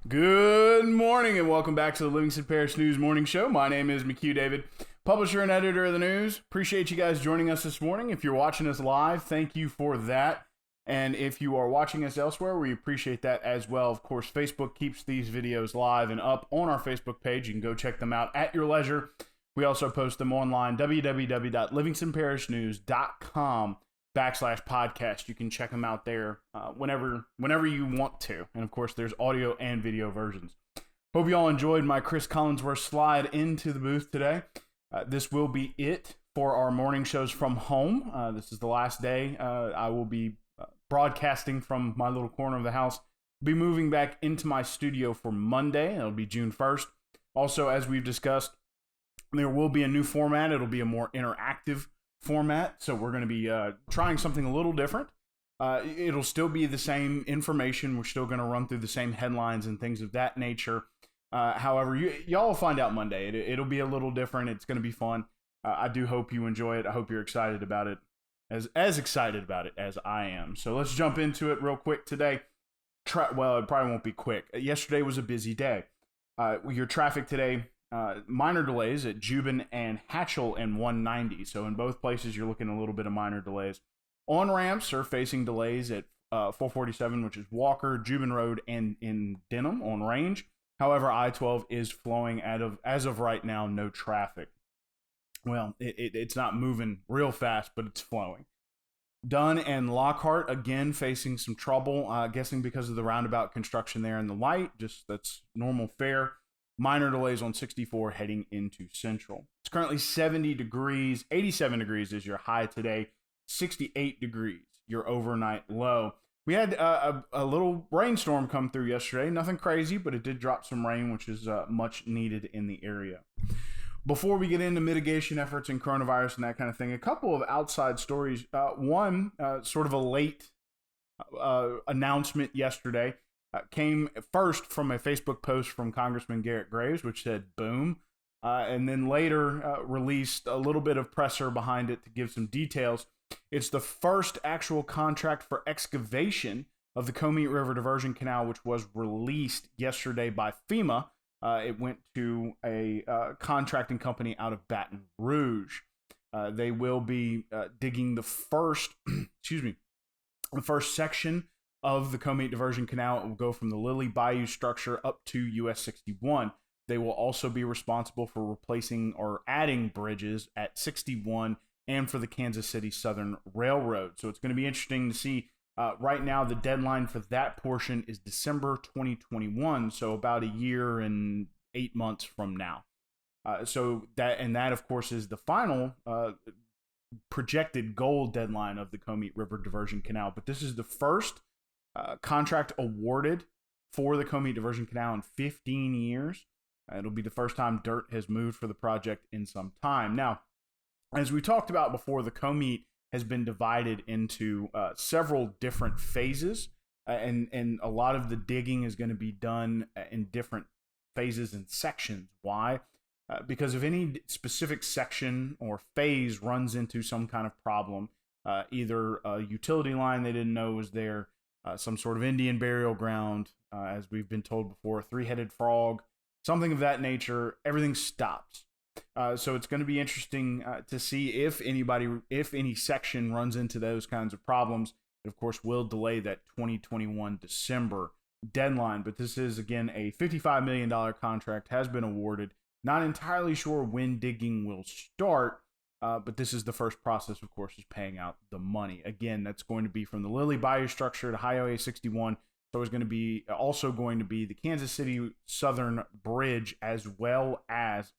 Good morning and welcome back to the Livingston Parish News Morning Show. My name is McHugh David, publisher and editor of the news. Appreciate you guys joining us this morning. If you're watching us live, thank you for that. And if you are watching us elsewhere, we appreciate that as well. Of course, Facebook keeps these videos live and up on our Facebook page. You can go check them out at your leisure. We also post them online, www.livingstonparishnewscom.com/podcast. You can check them out there whenever you want to. And of course, there's audio and video versions. Hope you all enjoyed my Chris Collinsworth slide into the booth today. This will be it for our morning shows from home. This is the last day. I will be broadcasting from my little corner of the house. Be moving back into my studio for Monday. It'll be June 1st. Also, as we've discussed, there will be a new format. It'll be a more interactive format. So we're going to be trying something a little different. It'll still be the same information. We're still going to run through the same headlines and things of that nature. However, y'all will find out Monday. It'll be a little different. It's going to be fun. I do hope you enjoy it. I hope you're excited about it, as excited about it as I am. So let's jump into it real quick today. Well, it probably won't be quick. Yesterday was a busy day. Your traffic today, minor delays at Jubin and Hatchell and 190. So in both places, you're looking at a little bit of minor delays. On-ramps are facing delays at 447, which is Walker, Jubin Road, and in Denham on Range. However, I-12 is flowing as of right now, no traffic. Well, it's not moving real fast, but it's flowing. Dunn and Lockhart, again, facing some trouble, guessing because of the roundabout construction there and the light. Just that's normal fare. Minor delays on 64 heading into Central. It's currently 70 degrees. 87 degrees is your high today. 68 degrees, your overnight low. We had a little rainstorm come through yesterday. Nothing crazy, but it did drop some rain, which is much needed in the area. Before we get into mitigation efforts and coronavirus and that kind of thing, a couple of outside stories. One, sort of a late announcement yesterday, came first from a Facebook post from Congressman Garrett Graves, which said, boom. And then later released a little bit of presser behind it to give some details. It's the first actual contract for excavation of the Comite River Diversion Canal, which was released yesterday by FEMA. It went to a contracting company out of Baton Rouge. They will be digging the first, the first section of the Comite Diversion Canal. It will go from the Lily Bayou structure up to US 61. They will also be responsible for replacing or adding bridges at 61 and for the Kansas City Southern Railroad. So it's going to be interesting to see. Right now, the deadline for that portion is December 2021, so about a year and 8 months from now. So that, of course, is the final projected goal deadline of the Comite River Diversion Canal. But this is the first contract awarded for the Comite Diversion Canal in 15 years. It'll be the first time dirt has moved for the project in some time. Now, as we talked about before, the Comite has been divided into several different phases, and a lot of the digging is going to be done in different phases and sections. Why? Because if any specific section or phase runs into some kind of problem, either a utility line they didn't know was there, some sort of Indian burial ground, as we've been told before, a three-headed frog, something of that nature, everything stops. So it's going to be interesting to see if any section runs into those kinds of problems. It, of course, will delay that 2021 December deadline. But this is, again, a $55 million contract, has been awarded. Not entirely sure when digging will start, but this is the first process, of course, is paying out the money. Again, that's going to be from the Lily Bayou structure to Highway 61. So it's going to be the Kansas City Southern Bridge, as well as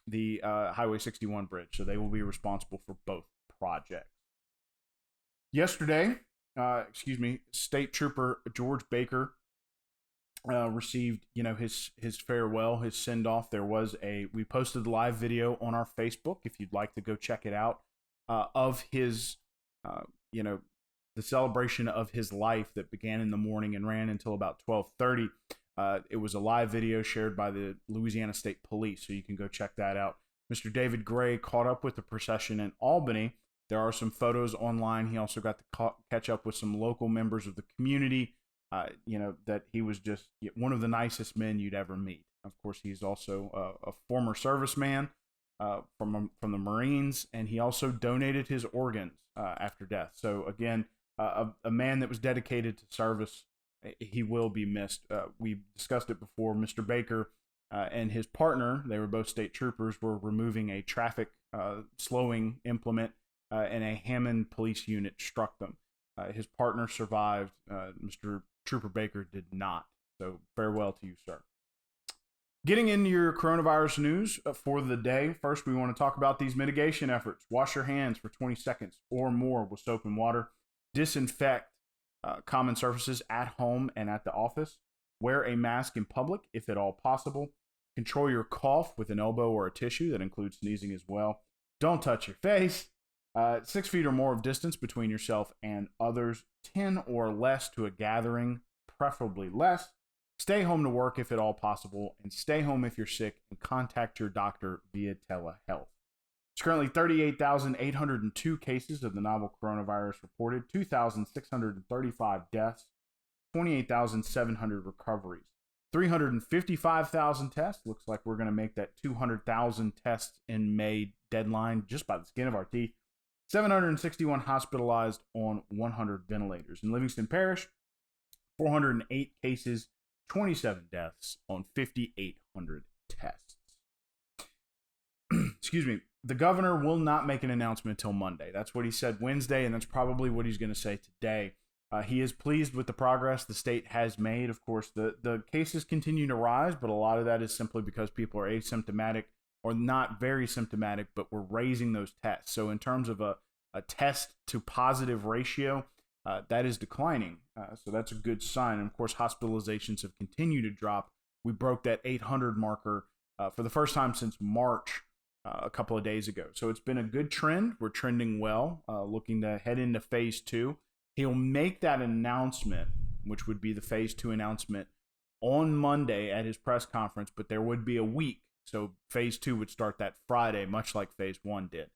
the Highway 61 bridge. So they will be responsible for both projects. Yesterday, State Trooper George Baker received, his farewell, his send-off. We posted a live video on our Facebook if you'd like to go check it out, of his, the celebration of his life that began in the morning and ran until about 12:30. It was a live video shared by the Louisiana State Police, so you can go check that out. Mr. David Gray caught up with the procession in Albany. There are some photos online. He also got to catch up with some local members of the community. that he was just one of the nicest men you'd ever meet. Of course, he's also a former serviceman from the Marines, and he also donated his organs after death. So again, a man that was dedicated to service. He will be missed. We discussed it before. Mr. Baker and his partner, they were both state troopers, were removing a traffic slowing implement, and a Hammond police unit struck them. His partner survived. Mr. Trooper Baker did not. So farewell to you, sir. Getting into your coronavirus news for the day. First, we want to talk about these mitigation efforts. Wash your hands for 20 seconds or more with soap and water. Disinfect common surfaces at home and at the office. Wear a mask in public if at all possible. Control your cough with an elbow or a tissue. That includes sneezing as well. Don't touch your face. 6 feet or more of distance between yourself and others. 10 or less to a gathering, preferably less. Stay home to work if at all possible, and stay home if you're sick, and contact your doctor via telehealth. There's currently 38,802 cases of the novel coronavirus reported, 2,635 deaths, 28,700 recoveries, 355,000 tests. Looks like we're going to make that 200,000 tests in May deadline just by the skin of our teeth. 761 hospitalized on 100 ventilators. In Livingston Parish, 408 cases, 27 deaths on 5,800 tests. Excuse me. The governor will not make an announcement until Monday. That's what he said Wednesday, and that's probably what he's going to say today. He is pleased with the progress the state has made. Of course, the cases continue to rise, but a lot of that is simply because people are asymptomatic or not very symptomatic, but we're raising those tests. So in terms of a test to positive ratio, that is declining. So that's a good sign. And of course, hospitalizations have continued to drop. We broke that 800 marker for the first time since March a couple of days ago. So it's been a good trend. We're trending well, looking to head into phase 2. He'll make that announcement, which would be the phase 2 announcement, on Monday at his press conference, but there would be a week. So phase 2 would start that Friday, much like phase 1 did.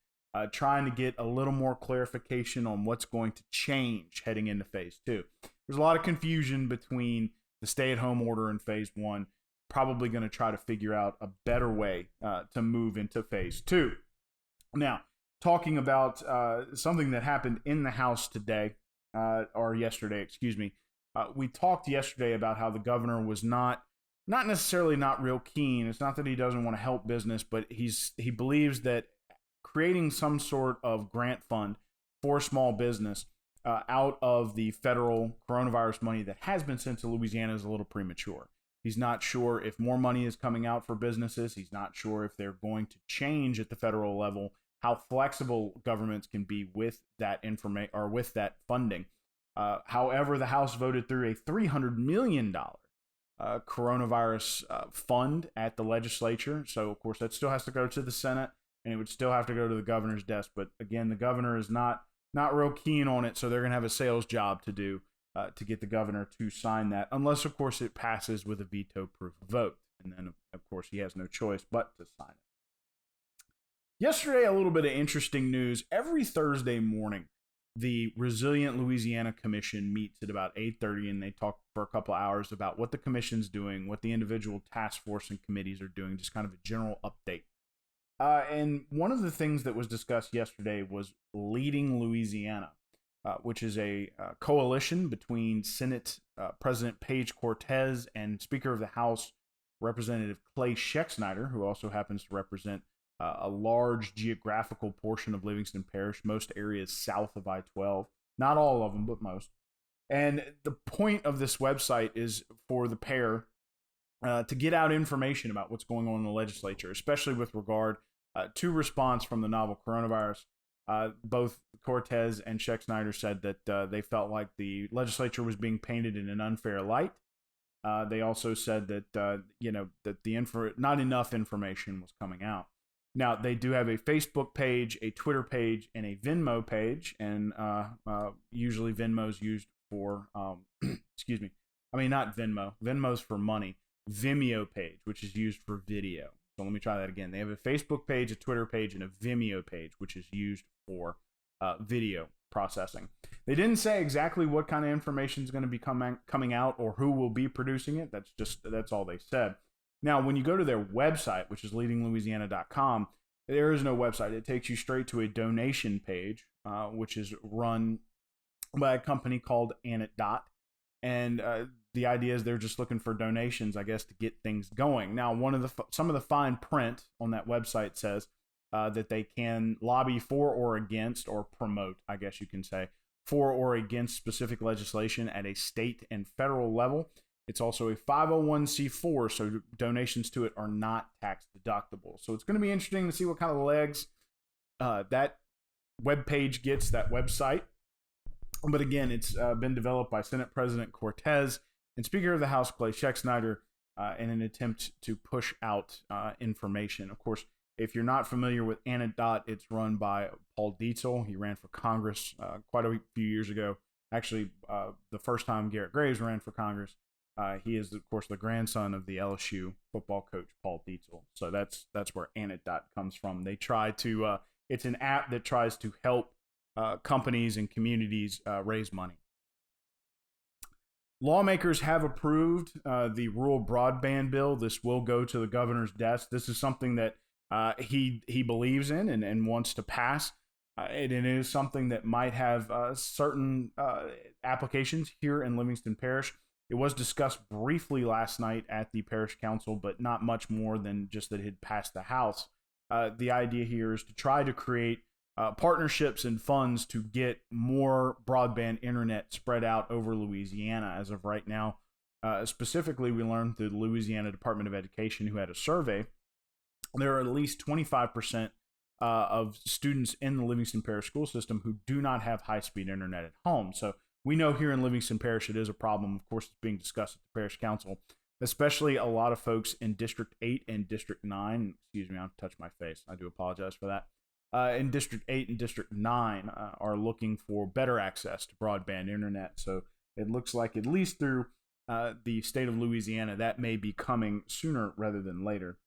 Trying to get a little more clarification on what's going to change heading into phase 2. There's a lot of confusion between the stay-at-home order and phase 1. Probably going to try to figure out a better way to move into phase 2. Now, talking about something that happened in the House today, or yesterday, excuse me. We talked yesterday about how the governor was not necessarily not real keen. It's not that he doesn't want to help business, but he believes that creating some sort of grant fund for small business out of the federal coronavirus money that has been sent to Louisiana is a little premature. He's not sure if more money is coming out for businesses. He's not sure if they're going to change at the federal level how flexible governments can be with that information or with that funding. However, the House voted through a $300 million coronavirus fund at the legislature. So, of course, that still has to go to the Senate, and it would still have to go to the governor's desk. But again, the governor is not real keen on it, so they're going to have a sales job to do to get the governor to sign that, unless, of course, it passes with a veto-proof vote. And then, of course, he has no choice but to sign it. Yesterday, a little bit of interesting news. Every Thursday morning, the Resilient Louisiana Commission meets at about 8:30, and they talk for a couple hours about what the commission's doing, what the individual task force and committees are doing, just kind of a general update. And one of the things that was discussed yesterday was Leading Louisiana, which is a coalition between Senate President Paige Cortez and Speaker of the House Representative Clay Schexnayder, who also happens to represent a large geographical portion of Livingston Parish, most areas south of I-12. Not all of them, but most. And the point of this website is for the pair to get out information about what's going on in the legislature, especially with regard to response from the novel coronavirus. Both Cortez and Schexnayder said that they felt like the legislature was being painted in an unfair light. They also said that that not enough information was coming out. Now, they do have a Facebook page, a Twitter page, and a Venmo page, and usually Venmo's used for, excuse me, I mean, not Venmo. Venmo's for money. Vimeo page, which is used for video. So let me try that again. They have a Facebook page, a Twitter page, and a Vimeo page, which is used for video processing. They didn't say exactly what kind of information is going to be coming out or who will be producing it. That's all they said. Now, when you go to their website, which is leadinglouisiana.com, there is no website. It takes you straight to a donation page, which is run by a company called Anecdot. And the idea is they're just looking for donations, I guess, to get things going. Now, some of the fine print on that website says that they can lobby for or against, or promote, I guess you can say, for or against specific legislation at a state and federal level. It's also a 501c4, so donations to it are not tax deductible. So it's going to be interesting to see what kind of legs that web page gets, that website. But again, it's been developed by Senate President Cortez and Speaker of the House Clay Scheck-Snyder in an attempt to push out information. Of course, if you're not familiar with Anecdot, it's run by Paul Dietzel. He ran for Congress quite a few years ago. Actually, the first time Garrett Graves ran for Congress. He is, of course, the grandson of the LSU football coach, Paul Dietzel. So that's where Anecdot comes from. They try to, it's an app that tries to help companies and communities raise money. Lawmakers have approved the rural broadband bill. This will go to the governor's desk. This is something that he believes in and wants to pass. And it is something that might have certain applications here in Livingston Parish. It was discussed briefly last night at the parish council, but not much more than just that it had passed the House. The idea here is to try to create partnerships and funds to get more broadband internet spread out over Louisiana. As of right now, specifically, we learned through the Louisiana Department of Education, who had a survey, there are at least 25% of students in the Livingston Parish school system who do not have high-speed internet at home. So we know here in Livingston Parish it is a problem. Of course, it's being discussed at the parish council, especially a lot of folks in District 8 and District 9. Excuse me, I touched my face. I do apologize for that. In District 8 and District 9 are looking for better access to broadband internet. So it looks like, at least through the state of Louisiana, that may be coming sooner rather than later.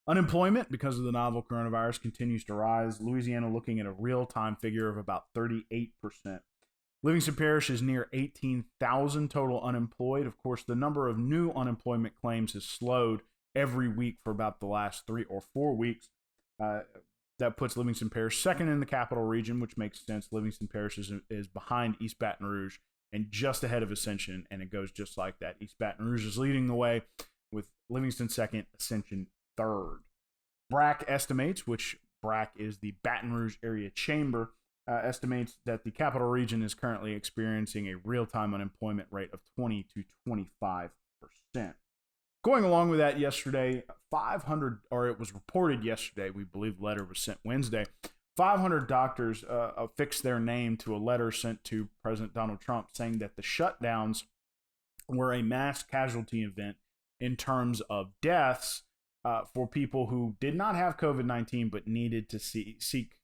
Unemployment, because of the novel coronavirus, continues to rise. Louisiana looking at a real-time figure of about 38%. Livingston Parish is near 18,000 total unemployed. Of course, the number of new unemployment claims has slowed every week for about the last 3 or 4 weeks. That puts Livingston Parish second in the capital region, which makes sense. Livingston Parish is behind East Baton Rouge and just ahead of Ascension, and it goes just like that. East Baton Rouge is leading the way with Livingston second, Ascension third. BRAC estimates, which BRAC is the Baton Rouge Area Chamber, estimates that the capital region is currently experiencing a real-time unemployment rate of 20 to 25%. Going along with that, yesterday, 500, or it was reported yesterday, we believe the letter was sent Wednesday, 500 doctors affixed their name to a letter sent to President Donald Trump saying that the shutdowns were a mass casualty event in terms of deaths for people who did not have COVID-19 but needed to seek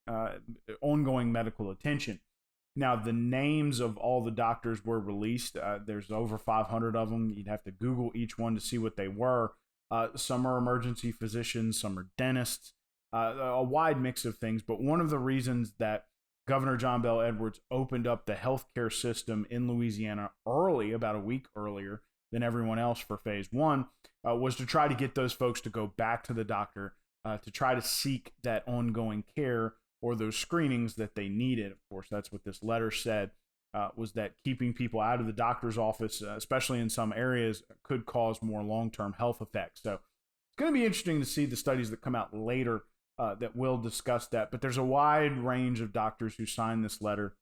ongoing medical attention. Now, the names of all the doctors were released. There's over 500 of them. You'd have to Google each one to see what they were. Some are emergency physicians, some are dentists, a wide mix of things. But one of the reasons that Governor John Bel Edwards opened up the healthcare system in Louisiana early, about a week earlier than everyone else for phase one, was to try to get those folks to go back to the doctor to try to seek that ongoing care or those screenings that they needed. Of course, that's what this letter said, was that keeping people out of the doctor's office, especially in some areas, could cause more long-term health effects. So it's going to be interesting to see the studies that come out later that will discuss that. But there's a wide range of doctors who signed this letter.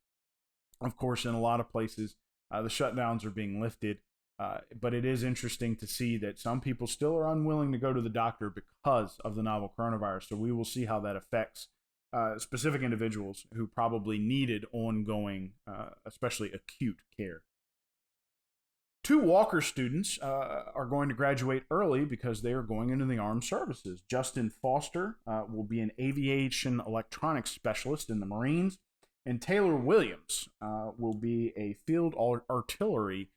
Of course, in a lot of places, the shutdowns are being lifted. But it is interesting to see that some people still are unwilling to go to the doctor because of the novel coronavirus. So we will see how that affects specific individuals who probably needed ongoing, especially acute care. 2 Walker students are going to graduate early because they are going into the armed services. Justin Foster will be an aviation electronics specialist in the Marines, and Taylor Williams will be a field artillery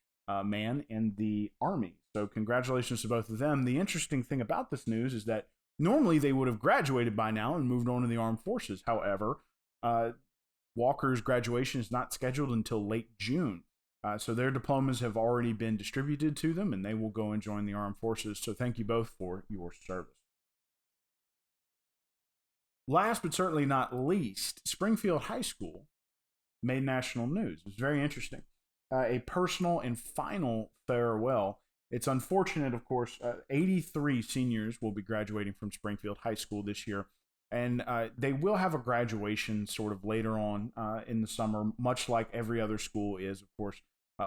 man in the Army. So congratulations to both of them. The interesting thing about this news is that normally they would have graduated by now and moved on to the armed forces. However, Walker's graduation is not scheduled until late June. So their diplomas have already been distributed to them, and they will go and join the armed forces. So thank you both for your service. Last but certainly not least, Springfield High School made national news. It was very interesting. A personal and final farewell. It's unfortunate, of course, 83 seniors will be graduating from Springfield High School this year. And they will have a graduation sort of later on in the summer, much like every other school is, of course.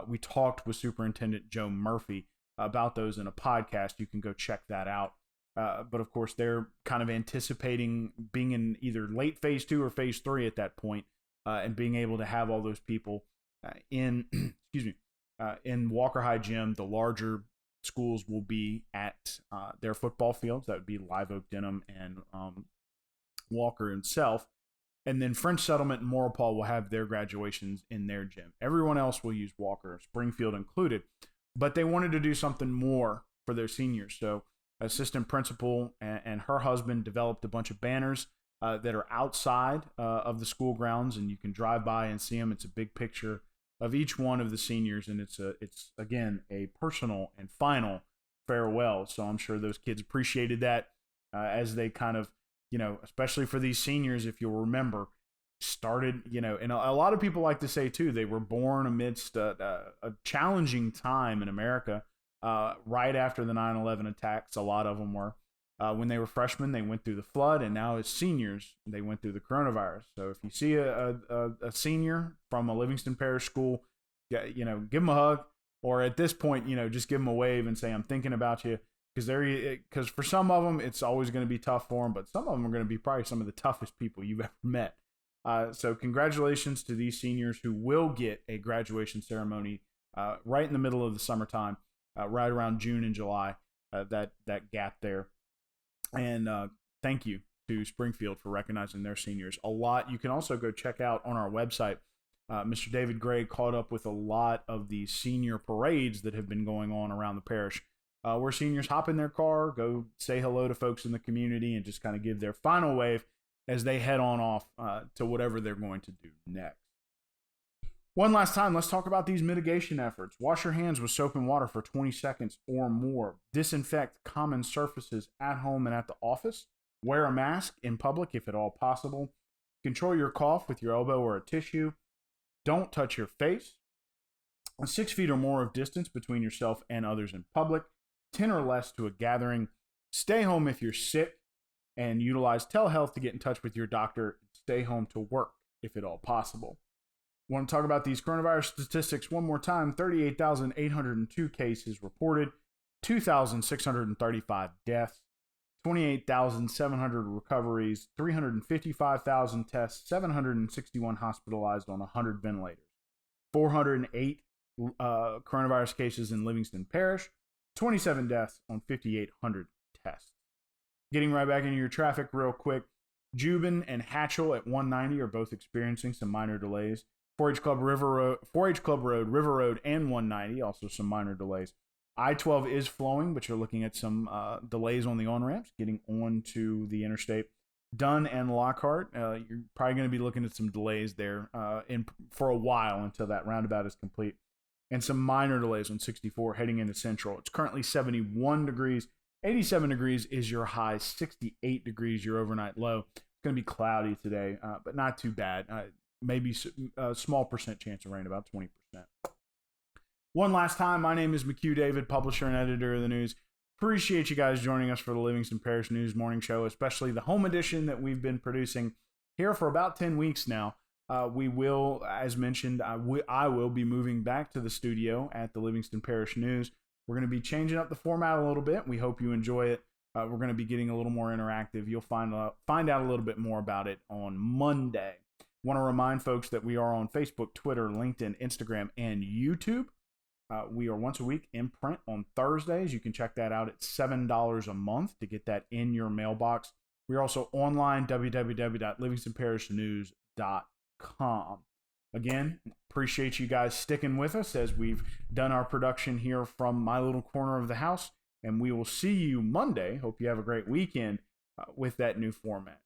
We talked with Superintendent Joe Murphy about those in a podcast. You can go check that out. But of course, they're kind of anticipating being in either late phase 2 or phase 3 at that point, and being able to have all those people in, in Walker High Gym. The larger schools will be at their football fields. That would be Live Oak, Denham, and Walker himself. And then French Settlement and Maurepas will have their graduations in their gym. Everyone else will use Walker, Springfield included. But they wanted to do something more for their seniors. So assistant principal and her husband developed a bunch of banners that are outside of the school grounds, and you can drive by and see them. It's a big picture of each one of the seniors, and it's again a personal and final farewell. So I'm sure those kids appreciated that as they kind of, especially for these seniors, if you'll remember, started, and a lot of people like to say too, they were born amidst a challenging time in America. Right after the 9/11 attacks, a lot of them were. When they were freshmen, they went through the flood, and now as seniors, they went through the coronavirus. So if you see a senior from a Livingston Parish school, give them a hug, or at this point, just give them a wave and say, I'm thinking about you. Because for some of them, it's always going to be tough for them, but some of them are going to be probably some of the toughest people you've ever met. So congratulations to these seniors who will get a graduation ceremony right in the middle of the summertime. Right around June and July, that gap there. And thank you to Springfield for recognizing their seniors. A lot you can also go check out on our website. Mr. David Gray caught up with a lot of the senior parades that have been going on around the parish, where seniors hop in their car, go say hello to folks in the community, and just kind of give their final wave as they head on off to whatever they're going to do next. One last time, let's talk about these mitigation efforts. Wash your hands with soap and water for 20 seconds or more. Disinfect common surfaces at home and at the office. Wear a mask in public if at all possible. Control your cough with your elbow or a tissue. Don't touch your face. 6 feet or more of distance between yourself and others in public. 10 or less to a gathering. Stay home if you're sick. And utilize telehealth to get in touch with your doctor. Stay home to work if at all possible. Want to talk about these coronavirus statistics one more time. 38,802 cases reported, 2,635 deaths, 28,700 recoveries, 355,000 tests, 761 hospitalized on 100 ventilators, 408 coronavirus cases in Livingston Parish, 27 deaths on 5,800 tests. Getting right back into your traffic real quick. Jubin and Hatchell at 190 are both experiencing some minor delays. 4-H Club Road, River Road, and 190, also some minor delays. I-12 is flowing, but you're looking at some delays on the on-ramps, getting onto the interstate. Dunn and Lockhart, you're probably going to be looking at some delays there for a while until that roundabout is complete. And some minor delays on 64 heading into Central. It's currently 71 degrees. 87 degrees is your high. 68 degrees your overnight low. It's going to be cloudy today, but not too bad. Maybe a small percent chance of rain, about 20%. One last time, my name is McHugh David, publisher and editor of the news. Appreciate you guys joining us for the Livingston Parish News Morning Show, especially the home edition that we've been producing here for about 10 weeks now. We will, as mentioned, I will be moving back to the studio at the Livingston Parish News. We're going to be changing up the format a little bit. We hope you enjoy it. We're going to be getting a little more interactive. You'll find out a little bit more about it on Monday. Want to remind folks that we are on Facebook, Twitter, LinkedIn, Instagram, and YouTube. We are once a week in print on Thursdays. You can check that out at $7 a month to get that in your mailbox. We're also online, www.livingstonparishnews.com. Again, appreciate you guys sticking with us as we've done our production here from my little corner of the house. And we will see you Monday. Hope you have a great weekend with that new format.